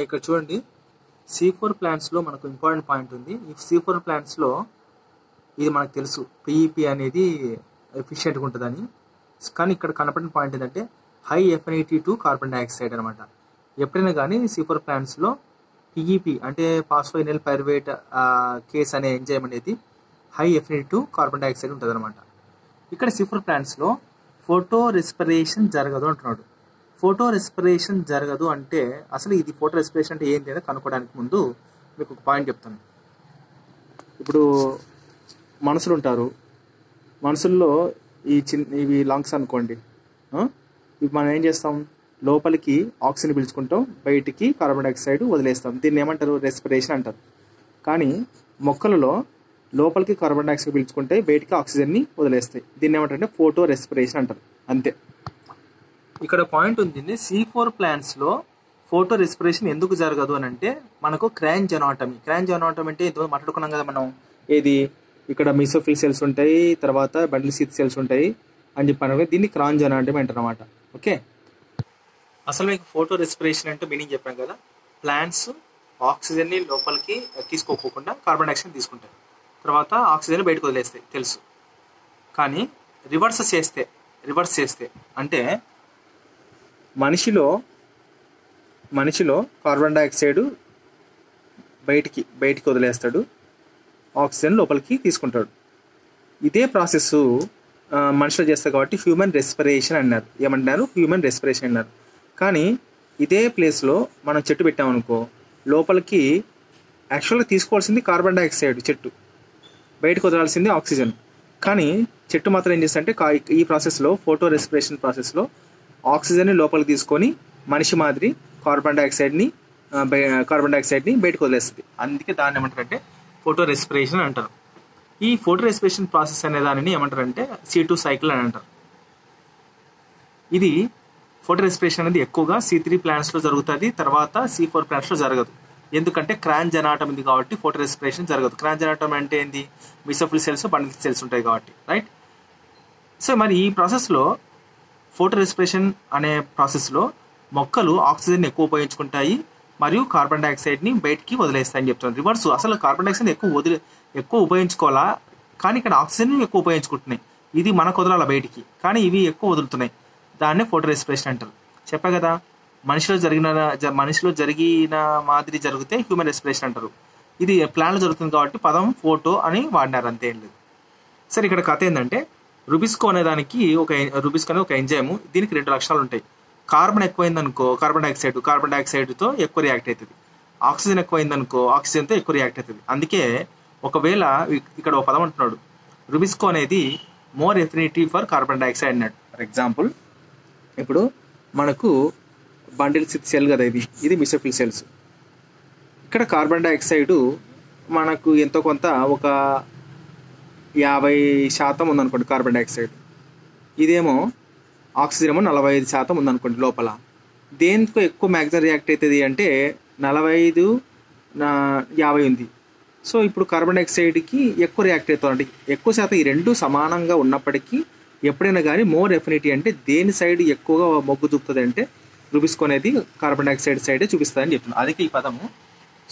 ఇక్కడ చూడండి, C4 ప్లాంట్స్లో మనకు ఇంపార్టెంట్ పాయింట్ ఉంది. ఈ C4 ప్లాంట్స్లో ఇది మనకు తెలుసు పిఈపి అనేది ఎఫిషియెంట్గా ఉంటుందని. కానీ ఇక్కడ కనపడిన పాయింట్ ఏంటంటే high affinity to carbon dioxide అనమాట. ఎప్పుడైనా కానీ C4 ప్లాంట్స్లో పిఈపి అంటే పాస్ఫోయినైల్ పైరువేట్ కేస్ అనే ఎంజైమ్ అనేది high affinity to carbon dioxide ఉంటుంది అనమాట. ఇక్కడ C4 ప్లాంట్స్లో ఫోటో రెస్పిరేషన్ జరగదు అంటున్నాడు. ఫోటో రెస్పిరేషన్ జరగదు అంటే అసలు ఇది ఫోటో రెస్పిరేషన్ అంటే ఏంటి అని కనుక్కోవడానికి ముందు మీకు ఒక పాయింట్ చెప్తాను. ఇప్పుడు మనుషులు ఉంటారు, మనుషుల్లో ఇవి లంగ్స్ అనుకోండి. ఇవి మనం ఏం చేస్తాం, లోపలికి ఆక్సిజన్ పీల్చుకుంటాం, బయటికి కార్బన్ డైఆక్సైడ్ వదిలేస్తాం. దీన్ని ఏమంటారు, రెస్పిరేషన్ అంటారు. కానీ మొక్కలలో లోపలికి కార్బన్ డైఆక్సైడ్ పీల్చుకుంటే బయటికి ఆక్సిజన్ని వదిలేస్తాయి. దీన్ని ఏమంటారంటే ఫోటో రెస్పిరేషన్ అంటారు. అంతే. ఇక్కడ పాయింట్ ఉంది, C4 ప్లాంట్స్లో ఫోటో రెస్పిరేషన్ ఎందుకు జరగదు అని అంటే మనకు క్రాంజ్ అనాటమీ. క్రాంజ్ అనాటమీ అంటే ఏదో మాట్లాడుకున్నాం కదా మనం, ఏది ఇక్కడ మీసోఫిల్ సెల్స్ ఉంటాయి, తర్వాత బండిల్ సీత్ సెల్స్ ఉంటాయి అని చెప్పాను. దీన్ని క్రాంజ్ అనాటమీ అంటారు అనమాట. ఓకే, అసలు మీకు ఫోటో రెస్పిరేషన్ అంటే మీనింగ్ చెప్పాం కదా, ప్లాంట్స్ ఆక్సిజన్ని లోపలికి తీసుకోకుండా కార్బన్ డైఆక్సైడ్ తీసుకుంటాయి, తర్వాత ఆక్సిజన్ బయటకు వదిలేస్తాయి తెలుసు. కానీ రివర్స్ చేస్తే అంటే మనిషిలో కార్బన్ డైఆక్సైడ్ బయటికి వదిలేస్తాడు, ఆక్సిజన్ లోపలికి తీసుకుంటాడు. ఇదే ప్రాసెస్ మనుషులు చేస్తారు కాబట్టి హ్యూమన్ రెస్పిరేషన్ అన్నారు. ఏమంటున్నారు, హ్యూమన్ రెస్పిరేషన్ అన్నారు. కానీ ఇదే ప్లేస్లో మనం చెట్టు పెట్టామనుకో, లోపలికి యాక్చువల్గా తీసుకోవాల్సింది కార్బన్ డైఆక్సైడ్, చెట్టు బయటకు వదలాల్సింది ఆక్సిజన్. కానీ చెట్టు మాత్రం ఏం చేస్తుందంటే ఈ ప్రాసెస్లో, ఫోటో రెస్పిరేషన్ ప్రాసెస్లో ఆక్సిజన్ని లోపలికి తీసుకొని మనిషి మాదిరి కార్బన్ డైఆక్సైడ్ని బయటకు వదిలేస్తుంది. అందుకే దాన్ని ఏమంటారంటే ఫోటో రెస్పిరేషన్ అంటారు. ఈ ఫోటో రెస్పిరేషన్ ప్రాసెస్ అనే దానిని ఏమంటారంటే C2 సైకిల్ అని అంటారు. ఇది ఫోటో రెస్పిరేషన్ అనేది ఎక్కువగా C3 ప్లాంట్స్లో జరుగుతుంది, తర్వాత C4 ప్లాంట్స్లో జరగదు. ఎందుకంటే క్రాంజ్ అనాటమీ ఉంది కాబట్టి ఫోటో రెస్పిరేషన్ జరగదు. క్రాంజ్ అనాటమీ అంటే ఏంది, మీసోఫిల్ సెల్స్, బండిల్ సెల్స్ ఉంటాయి కాబట్టి, రైట్. సో మరి ఈ ప్రాసెస్లో, ఫోటో రెస్పిరేషన్ అనే ప్రాసెస్లో మొక్కలు ఆక్సిజన్ ఎక్కువ ఉపయోగించుకుంటాయి మరియు కార్బన్ డైఆక్సైడ్ని బయటికి వదిలేస్తాయని చెప్తాను. రివర్స్, అసలు కార్బన్ డైఆక్సైడ్ ఎక్కువ ఉపయోగించుకోవాలా, కానీ ఇక్కడ ఆక్సిజన్ ఎక్కువ ఉపయోగించుకుంటున్నాయి. ఇది మనకు వదలాల బయటికి, కానీ ఇవి ఎక్కువ వదులుతున్నాయి. దాన్నే ఫోటో రెస్పిరేషన్ అంటారు. చెప్పా కదా, మనిషిలో జరిగిన మాదిరి జరిగితే హ్యూమన్ రెస్పిరేషన్ అంటారు. ఇది ప్లాన్లో జరుగుతుంది కాబట్టి పదం ఫోటో అని వాడినారు, అంతే ఏం లేదు. సరే, ఇక్కడ కథ ఏంటంటే రుబిస్కో అనే ఒక ఎంజైమ్. దీనికి 2 లక్షణాలు ఉంటాయి. కార్బన్ ఎక్కువైందనుకో కార్బన్ డైఆక్సైడ్తో ఎక్కువ రియాక్ట్ అవుతుంది, ఆక్సిజన్ ఎక్కువైందనుకో ఆక్సిజన్తో ఎక్కువ రియాక్ట్ అవుతుంది. అందుకే ఒకవేళ ఇక్కడ ఒక పదం అంటున్నాడు, రుబిస్కో అనేది more affinity for carbon dioxide అన్నాడు. ఫర్ ఎగ్జాంపుల్, ఇప్పుడు మనకు బండిల్ సిత్ సెల్ కదా, ఇది మీసోఫిల్ సెల్స్. ఇక్కడ కార్బన్ డైఆక్సైడ్ మనకు ఎంతో కొంత ఒక 50% ఉందనుకోండి కార్బన్ డైఆక్సైడ్. ఇదేమో ఆక్సిజన్ ఏమో 45% ఉందనుకోండి లోపల. దేనికో ఎక్కువ మ్యాక్సిమం రియాక్ట్ అవుతుంది అంటే 45-50 ఉంది. సో ఇప్పుడు కార్బన్ డైఆక్సైడ్కి ఎక్కువ రియాక్ట్ అవుతుంది. ఎక్కువ శాతం ఈ రెండు సమానంగా ఉన్నప్పటికీ ఎప్పుడైనా కానీ మోర్ ఎఫినిటీ అంటే దేని సైడ్ ఎక్కువగా మొగ్గు చూపుతుంది అంటే రుబిస్కో అనేది కార్బన్ డైఆక్సైడ్ సైడే చూపిస్తుందని చెప్తున్నాను. అందుకే ఈ పదము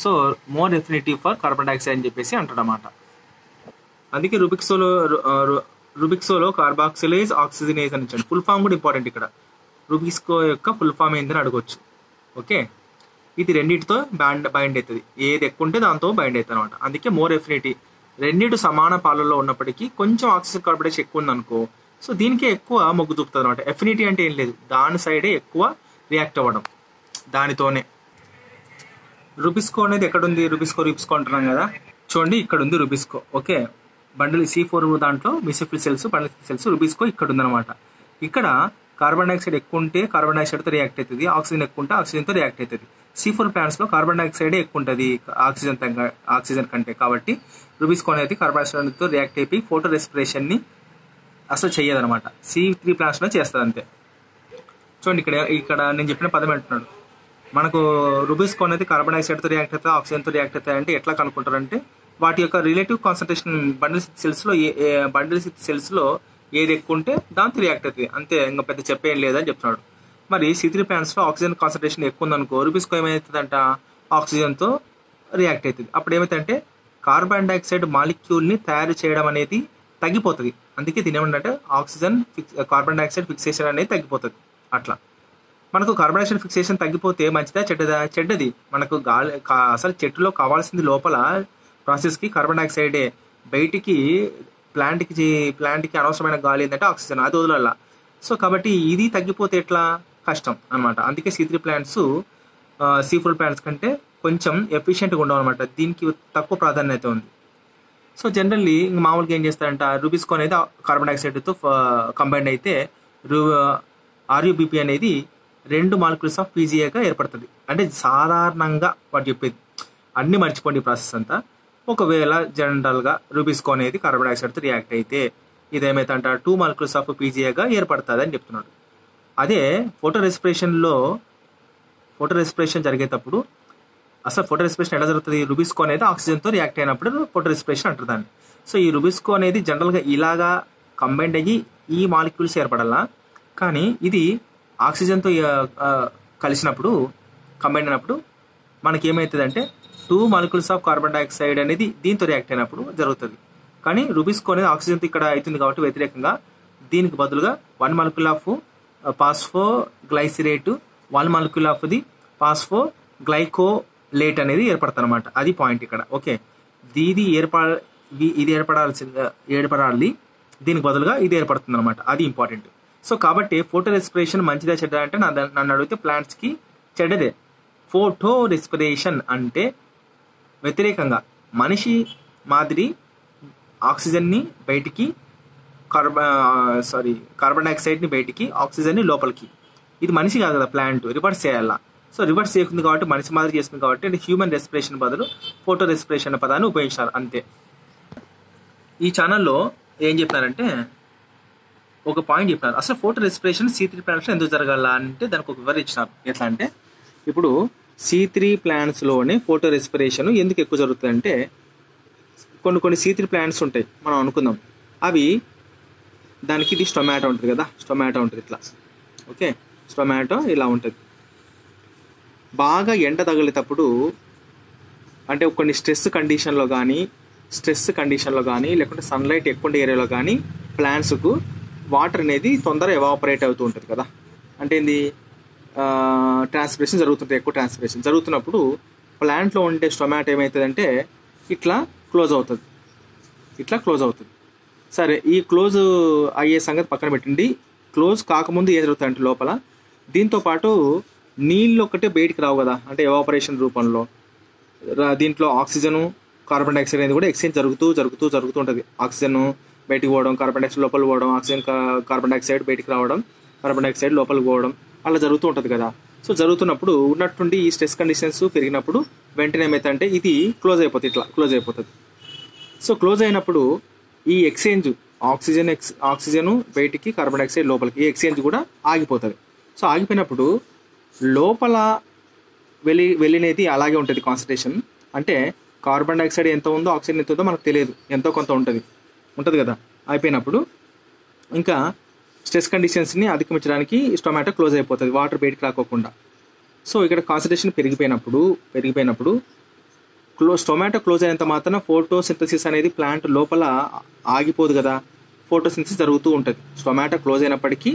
so more affinity for carbon dioxide అని చెప్పేసి అంటాడనమాట. అందుకే రుబిక్సోలో కార్బాక్సిలేజ్ ఆక్సిజనేజ్ అని ఇచ్చాడు. ఫుల్ ఫామ్ కూడా ఇంపార్టెంట్. ఇక్కడ రుబిక్సో యొక్క ఫుల్ ఫామ్ ఏందని అడగొచ్చు. ఓకే, ఇది రెండింటితో బైండ్ అవుతుంది. ఏది ఎక్కువ ఉంటే దాంతో బైండ్ అవుతుంది అనమాట. అందుకే మోర్ ఎఫినిటీ. రెండింటి సమాన పాలలో ఉన్నప్పటికీ కొంచెం ఆక్సిజన్ కార్బన్ డైఆక్సైడ్ ఎక్కువ ఉందనుకో, సో దీనికే ఎక్కువ మొగ్గు చూపుతుంది అనమాట. ఎఫినిటీ అంటే ఏం లేదు, దాని సైడే ఎక్కువ రియాక్ట్ అవ్వడం, దానితోనే. రుబిస్కో అనేది ఎక్కడుంది, రుబిస్కో అంటున్నాం కదా, చూడండి ఇక్కడ ఉంది రుబిస్కో. ఓకే, బండిల్ C4 దాంట్లో mesophyll cells, bundle cells, rubisco ఇక్కడ ఉందన్నమాట. ఇక్కడ కార్బన్ డైఆక్సైడ్ ఎక్కువ ఉంటే కార్బన్ డైఆక్సైడ్తో రియాక్ట్ అవుతుంది, ఆక్సిజన్ ఎక్కువ ఉంటే ఆక్సిజన్తో రియాక్ట్ అవుతుంది. C4 ప్లాంట్స్లో కార్బన్ డైఆక్సైడే ఎక్కువ ఉంటుంది ఆక్సిజన్ కంటే. కాబట్టి రుబిస్కో అనేది కార్బన్ డైఆక్సైడ్తో రియాక్ట్ అయిపోయి ఫోటో రెస్పిరేషన్ని అసలు చెయ్యదనమాట. C3 ప్లాంట్స్లో చేస్తుంది అంతే. చూడండి ఇక్కడ నేను చెప్పిన పదం అంటున్నాడు, మనకు రుబిస్కో అనేది కార్బన్ డైఆక్సైడ్తో రియాక్ట్ అవుతాయి, ఆక్సిజన్తో రియాక్ట్ అవుతాయి అంటే ఎట్లా కనుక్కుంటారంటే వాటి యొక్క రిలేటివ్ కాన్సన్ట్రేషన్ బండిల్ సెల్స్లో ఏది ఎక్కువ ఉంటే దాంతో రియాక్ట్ అవుతుంది అంతే, ఇంకా పెద్ద చెప్పేం లేదని చెప్తున్నాడు. మరి C3 ప్లాంట్స్లో ఆక్సిజన్ కాన్సన్ట్రేషన్ ఎక్కువ ఉందనుకో, రూబిస్కో ఏమవుతుందంట, ఆక్సిజన్తో రియాక్ట్ అవుతుంది. అప్పుడు ఏమవుతుందంటే కార్బన్ డైఆక్సైడ్ మాలిక్యూల్ని తయారు చేయడం అనేది తగ్గిపోతుంది. అందుకే దీని ఏమంటే కార్బన్ డైఆక్సైడ్ ఫిక్సేషన్ అనేది తగ్గిపోతుంది. అట్లా మనకు కార్బన్ డైఆక్సైడ్ ఫిక్సేషన్ తగ్గిపోతే మంచిదా చెడ్డదా? చెడ్డది. మనకు గాలి అసలు చెట్టులో కావాల్సింది లోపల ప్రాసెస్కి కార్బన్ డైఆక్సైడే, బయటికి ప్లాంట్కి అనవసరమైన గాలి ఏంటంటే ఆక్సిజన్, అది వదలాల. సో కాబట్టి ఇది తగ్గిపోతే ఎట్లా, కష్టం అనమాట. అందుకే C3 ప్లాంట్స్ C4 ప్లాంట్స్ కంటే కొంచెం ఎఫిషియెంట్గా ఉండవు అనమాట. దీనికి తక్కువ ప్రాధాన్యత ఉంది. సో జనరల్లీ మామూలుగా ఏం చేస్తారంట, రూబిస్కో అనేది కార్బన్ డైఆక్సైడ్తో కంబైండ్ అయితే RuBP అనేది 2 మాలిక్యూల్స్ ఆఫ్ PGAగా ఏర్పడుతుంది. అంటే సాధారణంగా వాడు చెప్పేది, అన్ని మర్చిపోండి ప్రాసెస్ అంతా. ఒకవేళ జనరల్గా రూబిస్కో అనేది కార్బన్ డైఆక్సైడ్తో రియాక్ట్ అయితే ఇదేమైతే 2 మాలిక్యూల్స్ ఆఫ్ PGAగా ఏర్పడుతుంది అని చెప్తున్నాడు. అదే ఫోటో రెస్పిరేషన్ జరిగేటప్పుడు అసలు ఫోటో రెస్పిరేషన్ ఎలా జరుగుతుంది, రూబిస్కో అనేది ఆక్సిజన్తో రియాక్ట్ అయినప్పుడు ఫోటో రెస్పిరేషన్ అంటారు దాన్ని. సో ఈ రూబిస్కో అనేది జనరల్గా ఇలాగా కంబైండ్ అయ్యి ఈ మాలిక్యూల్స్ ఏర్పడాలా, కానీ ఇది ఆక్సిజన్తో కలిసినప్పుడు కంబైండ్ అయినప్పుడు మనకి ఏమవుతుందంటే 2 మాలిక్యూల్స్ ఆఫ్ కార్బన్ డైఆక్సైడ్ అనేది దీంతో రియాక్ట్ అయినప్పుడు జరుగుతుంది. కానీ రూబిస్కో అనేది ఆక్సిజన్తో ఇక్కడ అవుతుంది కాబట్టి వ్యతిరేకంగా దీనికి బదులుగా 1 molecule of phosphoglycerate 1 molecule of the phosphoglycolate అనేది ఏర్పడుతుంది అనమాట. అది పాయింట్ ఇక్కడ. ఓకే, ఇది ఏర్పడాలి, దీనికి బదులుగా ఇది ఏర్పడుతుంది అనమాట. అది ఇంపార్టెంట్. సో కాబట్టి ఫోటో రెస్పిరేషన్ మంచిదా చెడ్డా అంటే నన్ను అడిగితే ప్లాంట్స్కి చెడ్డదే. ఫోటో రెస్పిరేషన్ అంటే వ్యతిరేకంగా మనిషి మాదిరి ఆక్సిజన్ని బయటికి కార్బన్ డైఆక్సైడ్ని బయటికి, ఆక్సిజన్ని లోపలికి. ఇది మనిషి కాదు కదా, ప్లాంట్ రివర్స్ చేయాలా. సో రివర్స్ చేయకుండా కాబట్టి మనిషి మాదిరి చేస్తుంది కాబట్టి అంటే హ్యూమన్ రెస్పిరేషన్ బదులు ఫోటో రెస్పిరేషన్ పదాన్ని ఉపయోగించారు అంతే. ఈ ఛానల్లో ఏం చెప్పినారంటే ఒక పాయింట్ చెప్పినారు, అసలు ఫోటో రెస్పిరేషన్ C3 ప్లాంట్స్లో ఎందుకు జరగాల అంటే దానికి ఒక వివరణ ఇచ్చినారు. ఎట్లా అంటే ఇప్పుడు C3 ప్లాంట్స్లోనే ఫోటో రెస్పిరేషన్ ఎందుకు ఎక్కువ జరుగుతుంది అంటే కొన్ని C3 ప్లాంట్స్ ఉంటాయి మనం అనుకుందాం. అవి దానికి ఇది స్టొమాటో ఉంటుంది కదా, స్టొమాటో ఉంటుంది ఇట్లా. ఓకే, స్టొమాటో ఇలా ఉంటుంది. బాగా ఎండ తగిలేటప్పుడు అంటే కొన్ని స్ట్రెస్ కండిషన్లో కానీ లేకుంటే సన్లైట్ ఎక్కువ ఉండే ఏరియాలో కానీ ప్లాంట్స్కు వాటర్ అనేది తొందరగా ఎవాపరేట్ అవుతూ ఉంటుంది కదా. అంటే ఏంది, ట్రాన్స్పిరేషన్ జరుగుతుంటుంది. ఎక్కువ ట్రాన్స్పిరేషన్ జరుగుతున్నప్పుడు ప్లాంట్లో ఉండే స్టొమాటో ఏమవుతుందంటే ఇట్లా క్లోజ్ అవుతుంది. సరే, ఈ క్లోజ్ అయ్యే సంగతి పక్కన పెట్టండి. క్లోజ్ కాకముందు ఏం జరుగుతుందంటే లోపల దీంతోపాటు నీళ్ళు ఒక్కటే బయటికి రావు కదా, అంటే ఎవాపరేషన్ రూపంలో. దీంట్లో ఆక్సిజను కార్బన్ డైఆక్సైడ్ అనేది కూడా ఎక్స్చేంజ్ జరుగుతూ ఉంటుంది. ఆక్సిజన్ బయటికి పోవడం, కార్బన్ డైఆక్సైడ్ లోపలికి పోవడం, కార్బన్ డైఆక్సైడ్ బయటికి రావడం, కార్బన్ డైఆక్సైడ్ లోపలికి పోవడం, అలా జరుగుతూ ఉంటుంది కదా. సో జరుగుతున్నప్పుడు ఉన్నట్టుండి ఈ స్ట్రెస్ కండిషన్స్ పెరిగినప్పుడు వెంటనే ఏమవుతుందంటే ఇది క్లోజ్ అయిపోతుంది. సో క్లోజ్ అయినప్పుడు ఈ ఎక్స్చేంజ్ ఆక్సిజన్ బయటికి, కార్బన్ డైఆక్సైడ్ లోపలికి, ఈ ఎక్స్చేంజ్ కూడా ఆగిపోతుంది. సో ఆగిపోయినప్పుడు లోపల వెళ్ళినది అలాగే ఉంటుంది కాన్సన్ట్రేషన్. అంటే కార్బన్ డైఆక్సైడ్ ఎంత ఉందో ఆక్సిజన్ ఎంత ఉందో మనకు తెలియదు, ఎంతో కొంత ఉంటుంది కదా. అయిపోయినప్పుడు ఇంకా స్ట్రెస్ కండిషన్స్ని అధిగమించడానికి టొమాటో క్లోజ్ అయిపోతుంది, వాటర్ బయటికి రాకోకుండా. సో ఇక్కడ కాన్సన్ట్రేషన్ పెరిగిపోయినప్పుడు టొమాటో క్లోజ్ అయినంత మాత్రం ఫోటోసింథసిస్ అనేది ప్లాంట్ లోపల ఆగిపోదు కదా, ఫోటోసింథసిస్ జరుగుతూ ఉంటుంది. టొమాటో క్లోజ్ అయినప్పటికీ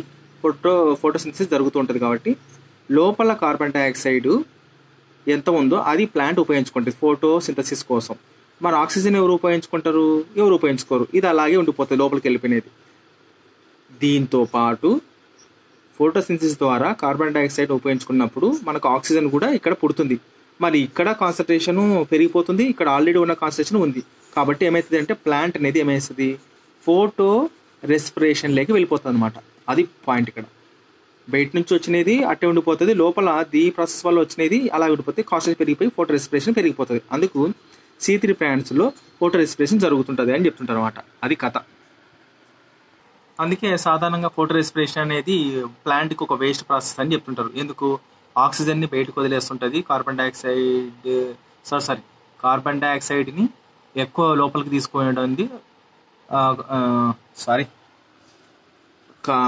ఫోటోసింథసిస్ జరుగుతూ ఉంటుంది కాబట్టి లోపల కార్బన్ డైఆక్సైడ్ ఎంత ఉందో అది ప్లాంట్ ఉపయోగించుకుంటుంది ఫోటోసింథసిస్ కోసం. మరి ఆక్సిజన్ ఎవరు ఉపయోగించుకోరు. ఇది అలాగే ఉండిపోతుంది లోపలికి వెళ్ళిపోయినది. దీంతో పాటు ఫోటోసింథసిస్ ద్వారా కార్బన్ డైఆక్సైడ్ ఉపయోగించుకున్నప్పుడు మనకు ఆక్సిజన్ కూడా ఇక్కడ పుడుతుంది. మరి ఇక్కడ కాన్సన్ట్రేషన్ పెరిగిపోతుంది, ఇక్కడ ఆల్రెడీ ఉన్న కాన్సన్ట్రేషన్ ఉంది. కాబట్టి ఏమవుతుంది అంటే ప్లాంట్ అనేది ఏమవుతుంది, ఫోటో రెస్పిరేషన్లోకి వెళ్ళిపోతుంది అనమాట. అది పాయింట్ ఇక్కడ. బయట నుంచి వచ్చినది అట్టే ఉండిపోతుంది, లోపల ది ప్రాసెస్ వల్ల వచ్చినది అలా ఉండిపోతుంది, కాన్సన్ట్రేషన్ పెరిగిపోయి ఫోటో రెస్పిరేషన్ పెరిగిపోతుంది. అందుకు C3 ప్లాంట్స్లో ఫోటో రెస్పిరేషన్ జరుగుతుంటుంది అని చెప్తుంటారు అనమాట. అది కథ. అందుకే సాధారణంగా ఫోటో రెస్పిరేషన్ అనేది ప్లాంట్కి ఒక వేస్ట్ ప్రాసెస్ అని చెప్తుంటారు. ఎందుకు, ఆక్సిజన్ని బయటకు వదిలేస్తుంటుంది, కార్బన్ డైఆక్సైడ్ని ఎక్కువ లోపలికి తీసుకునేది.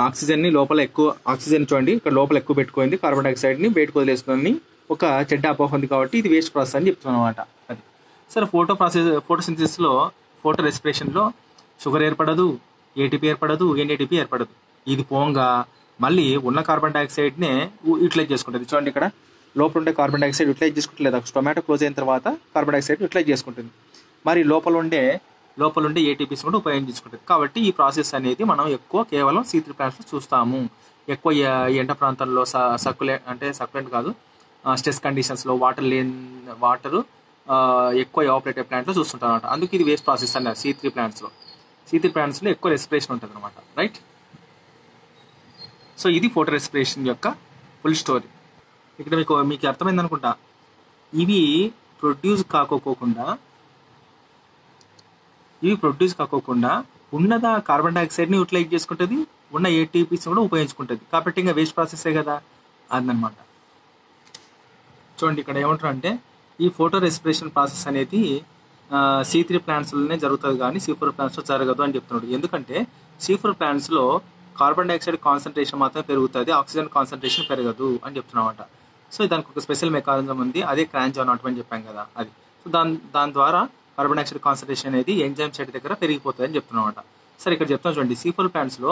ఆక్సిజన్ని లోపల ఎక్కువ, ఆక్సిజన్ చూడండి ఇక్కడ లోపల ఎక్కువ పెట్టుకుంది, కార్బన్ డైఆక్సైడ్ని బయటకు వదిలేస్తుందని ఒక చెడ్డ అపోహ ఉంది కాబట్టి ఇది వేస్ట్ ప్రాసెస్ అని చెప్తున్నాం అనమాట. అది సరే. ఫోటోసింథసిస్లో, ఫోటో రెస్పిరేషన్లో షుగర్ ఏర్పడదు, ఏటీపీ ఏర్పడదు, ఎన్ఏటీపీ ఏర్పడదు. ఇది పోంగా మళ్ళీ ఉన్న కార్బన్ డైఆక్సైడ్నే యూటిలైజ్ చేసుకుంటుంది. చూడండి ఇక్కడ లోపల ఉండే కార్బన్ డైఆక్సైడ్ యూటిలైజ్ చేసుకుంటలేదు, టొమాటో క్లోజ్ అయిన తర్వాత కార్బన్ డైఆక్సైడ్ యూటిలైజ్ చేసుకుంటుంది. మరి లోపల ఉండే ఏటీపీస్ కూడా ఉపయోగించుకుంటుంది. కాబట్టి ఈ ప్రాసెస్ అనేది మనం ఎక్కువ కేవలం C3 ప్లాంట్స్లో చూస్తాము. ఎక్కువ ఎండ ప్రాంతాల్లో సక్యులెంట్ కాదు, స్ట్రెస్ కండిషన్స్లో వాటర్ ఎక్కువ ఎవాపరేటివ్ ప్లాంట్లో చూస్తుంటాం అనమాట. అందుకే ఇది వేస్ట్ ప్రాసెస్ అన్నారు C3 ప్లాంట్స్లో ఎక్కువ రెస్పిరేషన్ ఉంటుంది అనమాట. రైట్. సో ఇది ఫోటో రెస్పిరేషన్ యొక్క ఫుల్ స్టోరీ. ఇక్కడ మీకు అర్థమైంది అనుకుంటా. ఇవి ప్రొడ్యూస్ కాకోకుండా ఉన్నదా కార్బన్ డైఆక్సైడ్ని యూటిలైజ్ చేసుకుంటుంది, ఉన్న ఏటీపీస్ కూడా ఉపయోగించుకుంటుంది. కాబట్టి ఇంకా వేస్ట్ ప్రాసెసే కదా అదనమాట. చూడండి ఇక్కడ ఏమంటారు అంటే ఈ ఫోటో రెస్పిరేషన్ ప్రాసెస్ అనేది C3 ప్లాంట్స్లోనే జరుగుతుంది కానీ C4 ప్లాంట్స్లో జరగదు అని చెప్తున్నాడు. ఎందుకంటే C4 ప్లాంట్స్లో కార్బన్ డైఆక్సైడ్ కాన్సన్ట్రేషన్ మాత్రమే పెరుగుతుంది, ఆక్సిజన్ కాన్సన్ట్రేషన్ పెరగదు అని చెప్తున్నమాట. సో దానికి ఒక స్పెషల్ మెకానిజం ఉంది, అదే క్రాంజ్ నాట్ అని చెప్పాం కదా అది. సో దాని ద్వారా కార్బన్ డైఆక్సైడ్ కాన్సన్ట్రేషన్ అనేది ఎంజైమ్ సైట్ దగ్గర పెరిగిపోతుంది అని చెప్తున్నమాట. సరే ఇక్కడ చెప్తాను చూడండి. C4 ప్లాంట్స్లో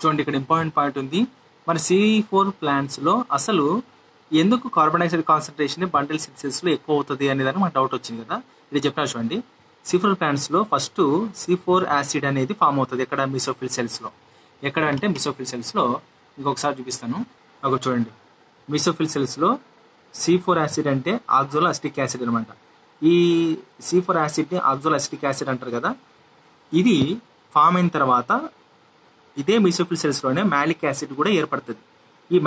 చూడండి ఇక్కడ ఇంపార్టెంట్ పాయింట్ ఉంది. మరి C4 ప్లాంట్స్లో అసలు ఎందుకు కార్బన్ డైఆక్సైడ్ కాన్సన్ట్రేషన్ బండిల్ సింథసిస్లో ఎక్కువ అవుతుంది అనేదాన్ని మనకు డౌట్ వచ్చింది కదా. ఇది చెప్పినా చూడండి. C4 ప్లాంట్స్లో ఫస్ట్ C4 యాసిడ్ అనేది ఫామ్ అవుతుంది. ఎక్కడ? మీసోఫిల్ సెల్స్లో. ఎక్కడ అంటే మీసోఫిల్ సెల్స్లో. ఇంకొకసారి చూపిస్తాను. ఒక చూడండి, మీసోఫిల్ సెల్స్లో C4 యాసిడ్ అంటే ఆక్సలో అసిటిక్ యాసిడ్ అనమాట. ఈ C4 యాసిడ్ని ఆక్సలో అసిటిక్ యాసిడ్ అంటారు కదా. ఇది ఫామ్ అయిన తర్వాత ఇదే మీసోఫిల్ సెల్స్లోనే మ్యాలిక్ యాసిడ్ కూడా ఏర్పడుతుంది. ఈ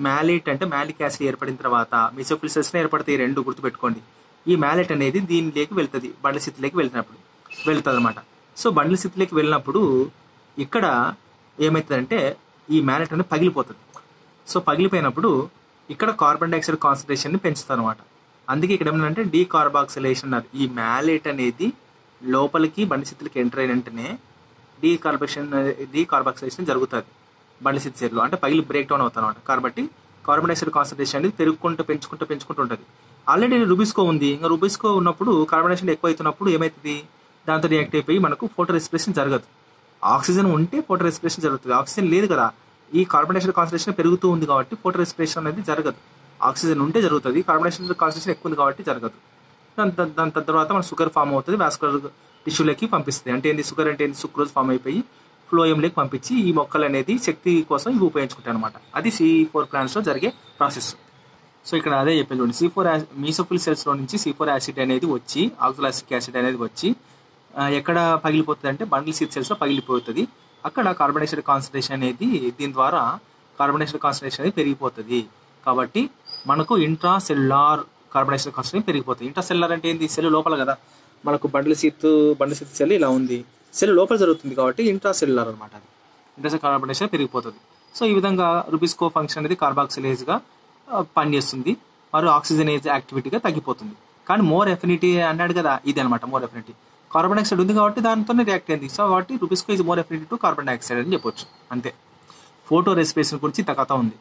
మ్యాలేట్ అంటే మ్యాలిక్ యాసిడ్ ఏర్పడిన తర్వాత మీసోఫిల్ సెల్స్లో ఏర్పడతాయి. రెండు గుర్తుపెట్టుకోండి. ఈ మ్యాలెట్ అనేది దీనిలోకి వెళ్తుంది, బండిల్ స్థితిలోకి వెళ్తుంది అనమాట. సో బండిల్ స్థితిలోకి వెళ్ళినప్పుడు ఇక్కడ ఏమవుతుందంటే ఈ మ్యాలెట్ అనేది పగిలిపోతుంది. సో పగిలిపోయినప్పుడు ఇక్కడ కార్బన్ డైఆక్సైడ్ కాన్సన్ట్రేషన్ని పెంచుతుంది అనమాట. అందుకే ఇక్కడ ఏమంటే డీకార్బాక్సిలేషన్ అన్నారు. ఈ మ్యాలెట్ అనేది లోపలికి బండి స్థితిలోకి ఎంటర్ అయిన వెంటనే డీకార్బాక్సిలేషన్ జరుగుతుంది బండి స్థితి చేతిలో, అంటే పగిలి బ్రేక్ డౌన్ అవుతుంది అనమాట. కాబట్టి కార్బన్ డైఆక్సైడ్ కాన్సన్ట్రేషన్ అనేది పెంచుకుంటూ ఉంటుంది. ఆల్రెడీ రుబిస్కో ఉంది. ఇంకా రుబిస్కో ఉన్నప్పుడు కార్బన్ డైఆక్సైడ్ ఎక్కువ అవుతున్నప్పుడు ఏమవుతుంది, దాంతో రియాక్ట్ అయిపోయి మనకు ఫోటో రెస్పిరేషన్ జరగదు. ఆక్సిజన్ ఉంటే ఫోటో రెస్పిరేషన్ జరుగుతుంది. ఆక్సిజన్ లేదు కదా, ఈ కార్బన్ డైఆక్సైడ్ కాన్సన్ట్రేషన్ పెరుగుతూ ఉంది కాబట్టి ఫోటో రెస్పిరేషన్ అనేది జరగదు. ఆక్సిజన్ ఉంటే జరుగుతుంది, కార్బన్ డైఆక్సైడ్ కాన్సన్ట్రేషన్ ఎక్కువ ఉంది కాబట్టి జరగదు. దాని తర్వాత మన షుగర్ ఫామ్ అవుతుంది, వాస్కులర్ టిష్యూలోకి పంపిస్తుంది. అంటే ఏంటి షుగర్ అంటే ఏంటి, సుక్రోజ్ ఫామ్ అయిపోయి ఫ్లోయంలోకి పంపించి ఈ మొక్కలు అనేది శక్తి కోసం ఇవి ఉపయోగించుకుంటాయి అనమాట. అది C4 ప్లాంట్స్లో జరిగే ప్రాసెస్. సో ఇక్కడ అదే చెప్పాను చూడండి. C4 మీసోఫిల్ సెల్స్లో నుంచి C4 యాసిడ్ అనేది వచ్చి ఆక్సాలిక్ యాసిడ్ అనేది వచ్చి ఎక్కడ పగిలిపోతుంది అంటే బండిల్ సెల్స్లో పగిలిపోతుంది. అక్కడ కార్బన్ డైఆక్సైడ్ కాన్సన్ట్రేషన్ అనేది దీని ద్వారా కార్బన్ డైఆక్సైడ్ కాన్సన్ట్రేషన్ అనేది పెరిగిపోతుంది. కాబట్టి మనకు ఇంట్రాసెల్యులార్ కార్బన్ డైఆక్సైడ్ కాన్సన్ట్రేషన్ పెరిగిపోతుంది. ఇంట్రాసెల్యులార్ అంటే ఏంది, సెల్ లోపల కదా. మనకు బండిల్ సెల్ ఇలా ఉంది, సెల్ లోపల జరుగుతుంది కాబట్టి ఇంట్రాసెల్యులార్ అనమాట. అది ఇంట్రాసెల్ కార్బన్ డైఆక్సైడ్ పెరిగిపోతుంది. సో ఈ విధంగా రుబిస్కో ఫంక్షన్ అనేది కార్బాక్సిలేజ్గా పనిచేస్తుంది, మరియు ఆక్సిజనేజ్ యాక్టివిటీగా తగ్గిపోతుంది. కానీ మోర్ ఎఫినిటీ అన్నాడు కదా, ఇది అనమాట మోర్ ఎఫినిటీ. కార్బన్ డైఆక్సైడ్ ఉంది కాబట్టి దానితోనే రియాక్ట్ అయింది. సో కాబట్టి rubisco is more affinity to carbon dioxide అని చెప్పొచ్చు. అంతే. ఫోటో రెస్పిరేషన్ గురించి ఇంత కథ ఉంది.